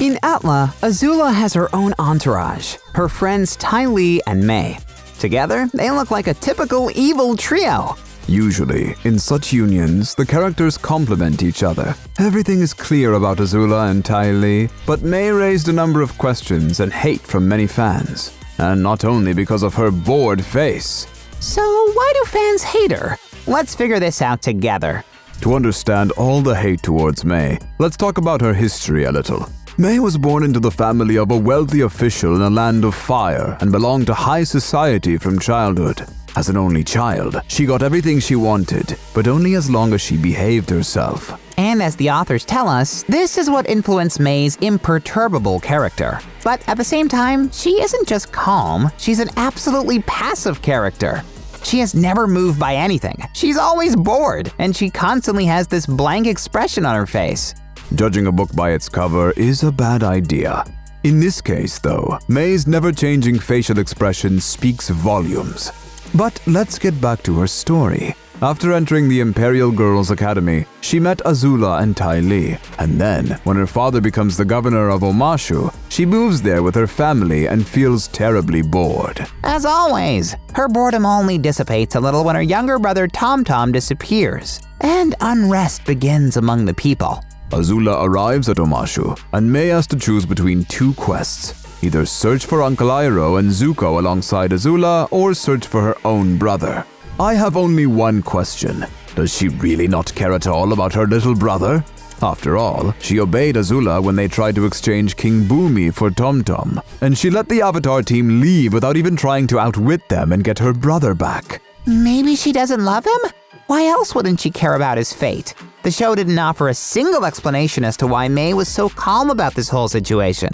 In ATLA, Azula has her own entourage, her friends Tai Li and Mai. Together, they look like a typical evil trio. Usually, in such unions, the characters complement each other. Everything is clear about Azula and Tai Li, but May raised a number of questions and hate from many fans. And not only because of her bored face. So why do fans hate her? Let's figure this out together. To understand all the hate towards May, let's talk about her history a little. May was born into the family of a wealthy official in a land of fire and belonged to high society from childhood. As an only child, she got everything she wanted, but only as long as she behaved herself. And as the authors tell us, this is what influenced May's imperturbable character. But at the same time, she isn't just calm, she's an absolutely passive character. She has never moved by anything. She's always bored, and she constantly has this blank expression on her face. Judging a book by its cover is a bad idea. In this case, though, May's never-changing facial expression speaks volumes. But let's get back to her story. After entering the Imperial Girls' Academy, she met Azula and Tai Li, and then, when her father becomes the governor of Omashu, she moves there with her family and feels terribly bored. As always, her boredom only dissipates a little when her younger brother Tom Tom disappears, and unrest begins among the people. Azula arrives at Omashu, and May has to choose between two quests. Either search for Uncle Iroh and Zuko alongside Azula, or search for her own brother. I have only one question. Does she really not care at all about her little brother? After all, she obeyed Azula when they tried to exchange King Boomy for Tom Tom, and she let the Avatar team leave without even trying to outwit them and get her brother back. Maybe she doesn't love him? Why else wouldn't she care about his fate? The show didn't offer a single explanation as to why May was so calm about this whole situation.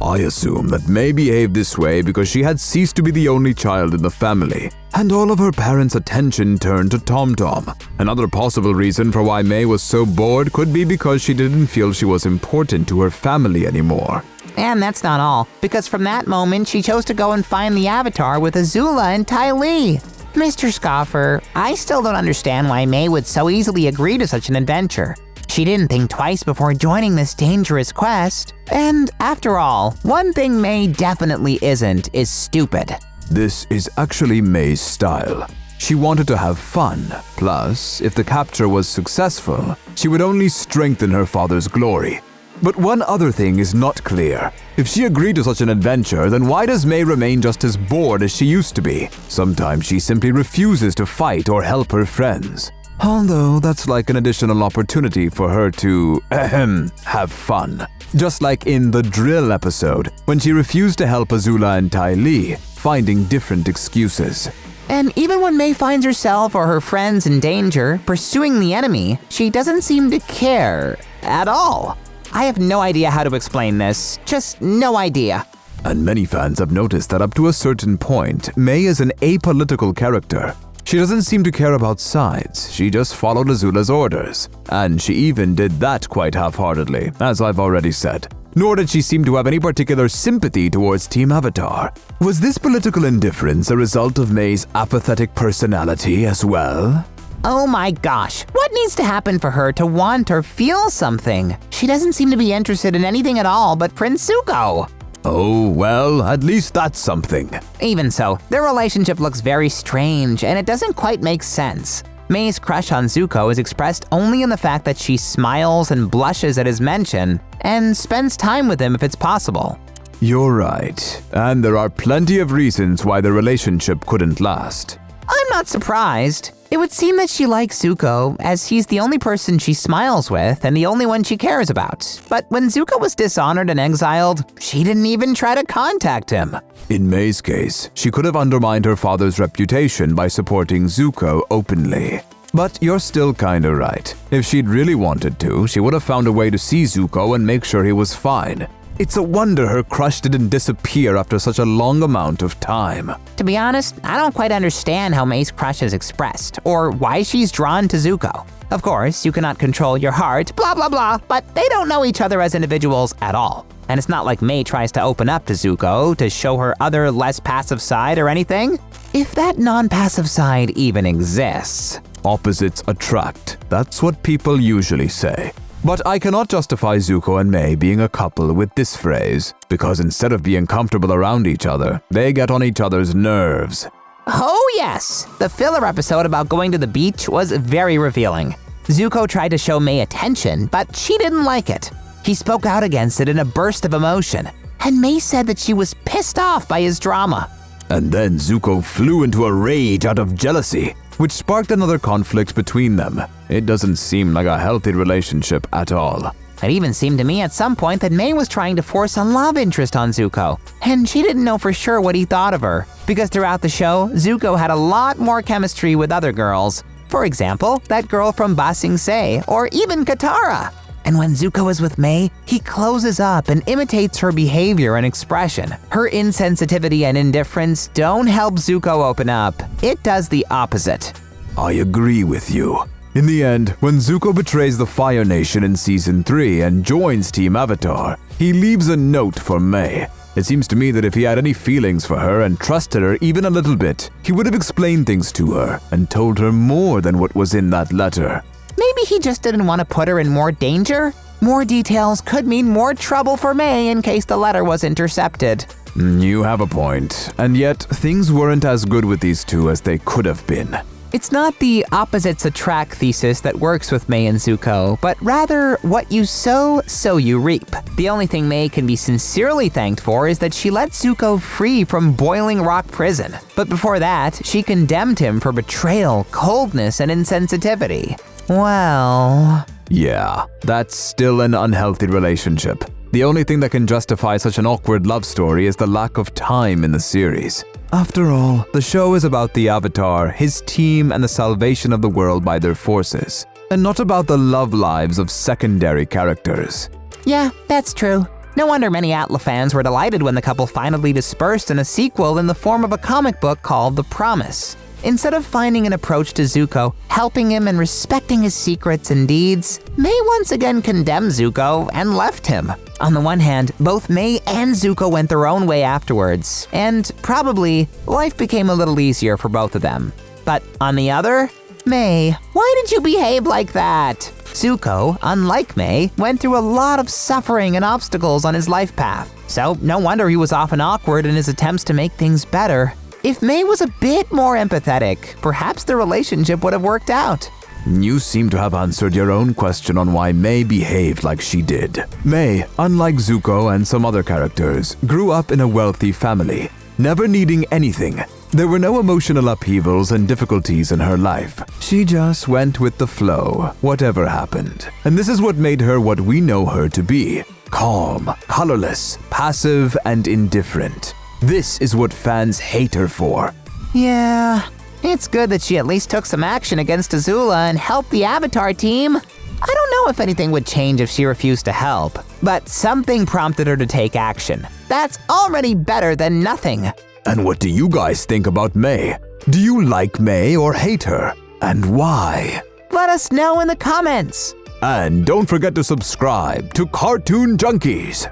I assume that May behaved this way because she had ceased to be the only child in the family, and all of her parents' attention turned to Tom Tom. Another possible reason for why May was so bored could be because she didn't feel she was important to her family anymore. And that's not all, because from that moment she chose to go and find the Avatar with Azula and Tai Li. Mr. Scoffer, I still don't understand why May would so easily agree to such an adventure. She didn't think twice before joining this dangerous quest. And after all, one thing May definitely isn't is stupid. This is actually May's style. She wanted to have fun. Plus, if the capture was successful, she would only strengthen her father's glory. But one other thing is not clear. If she agreed to such an adventure, then why does May remain just as bored as she used to be? Sometimes she simply refuses to fight or help her friends. Although that's like an additional opportunity for her to, have fun. Just like in the drill episode, when she refused to help Azula and Tai Li, finding different excuses. And even when May finds herself or her friends in danger, pursuing the enemy, she doesn't seem to care at all. I have no idea how to explain this, just no idea. And many fans have noticed that up to a certain point, May is an apolitical character. She doesn't seem to care about sides, she just followed Azula's orders. And she even did that quite half-heartedly, as I've already said. Nor did she seem to have any particular sympathy towards Team Avatar. Was this political indifference a result of May's apathetic personality as well? Oh my gosh, what needs to happen for her to want or feel something? She doesn't seem to be interested in anything at all but Prince Zuko. Oh, well, at least that's something. Even so, their relationship looks very strange and it doesn't quite make sense. May's crush on Zuko is expressed only in the fact that she smiles and blushes at his mention and spends time with him if it's possible. You're right, and there are plenty of reasons why the relationship couldn't last. I'm not surprised. It would seem that she likes Zuko, as he's the only person she smiles with and the only one she cares about. But when Zuko was dishonored and exiled, she didn't even try to contact him. In May's case, she could have undermined her father's reputation by supporting Zuko openly. But you're still kinda right. If she'd really wanted to, she would have found a way to see Zuko and make sure he was fine. It's a wonder her crush didn't disappear after such a long amount of time. To be honest, I don't quite understand how May's crush is expressed, or why she's drawn to Zuko. Of course, you cannot control your heart, blah blah blah, but they don't know each other as individuals at all. And it's not like May tries to open up to Zuko to show her other less passive side or anything. If that non-passive side even exists. Opposites attract. That's what people usually say. But I cannot justify Zuko and May being a couple with this phrase, because instead of being comfortable around each other, they get on each other's nerves. Oh yes! The filler episode about going to the beach was very revealing. Zuko tried to show May attention, but she didn't like it. He spoke out against it in a burst of emotion, and May said that she was pissed off by his drama. And then Zuko flew into a rage out of jealousy, which sparked another conflict between them. It doesn't seem like a healthy relationship at all. It even seemed to me at some point that May was trying to force a love interest on Zuko, and she didn't know for sure what he thought of her, because throughout the show, Zuko had a lot more chemistry with other girls. For example, that girl from Ba Sing Se, or even Katara. And when Zuko is with May, he closes up and imitates her behavior and expression. Her insensitivity and indifference don't help Zuko open up. It does the opposite. I agree with you. In the end, when Zuko betrays the Fire Nation in Season 3 and joins Team Avatar, he leaves a note for May. It seems to me that if he had any feelings for her and trusted her even a little bit, he would have explained things to her and told her more than what was in that letter. Maybe he just didn't want to put her in more danger? More details could mean more trouble for May in case the letter was intercepted. You have a point, and yet things weren't as good with these two as they could have been. It's not the opposites attract thesis that works with May and Zuko, but rather what you sow, so you reap. The only thing May can be sincerely thanked for is that she let Zuko free from Boiling Rock Prison. But before that, she condemned him for betrayal, coldness, and insensitivity. Well... Yeah, that's still an unhealthy relationship. The only thing that can justify such an awkward love story is the lack of time in the series. After all, the show is about the Avatar, his team, and the salvation of the world by their forces, and not about the love lives of secondary characters. Yeah, that's true. No wonder many ATLA fans were delighted when the couple finally dispersed in a sequel in the form of a comic book called The Promise. Instead of finding an approach to Zuko, helping him and respecting his secrets and deeds, May once again condemned Zuko and left him. On the one hand, both May and Zuko went their own way afterwards, and probably life became a little easier for both of them. But on the other, May, why did you behave like that? Zuko, unlike May, went through a lot of suffering and obstacles on his life path, so no wonder he was often awkward in his attempts to make things better. If May was a bit more empathetic, perhaps the relationship would have worked out. You seem to have answered your own question on why May behaved like she did. May, unlike Zuko and some other characters, grew up in a wealthy family, never needing anything. There were no emotional upheavals and difficulties in her life. She just went with the flow, whatever happened. And this is what made her what we know her to be: calm, colorless, passive, and indifferent. This is what fans hate her for. Yeah, it's good that she at least took some action against Azula and helped the Avatar team. I don't know if anything would change if she refused to help, but something prompted her to take action. That's already better than nothing. And what do you guys think about May? Do you like May or hate her? And why? Let us know in the comments. And don't forget to subscribe to Cartoon Junkies.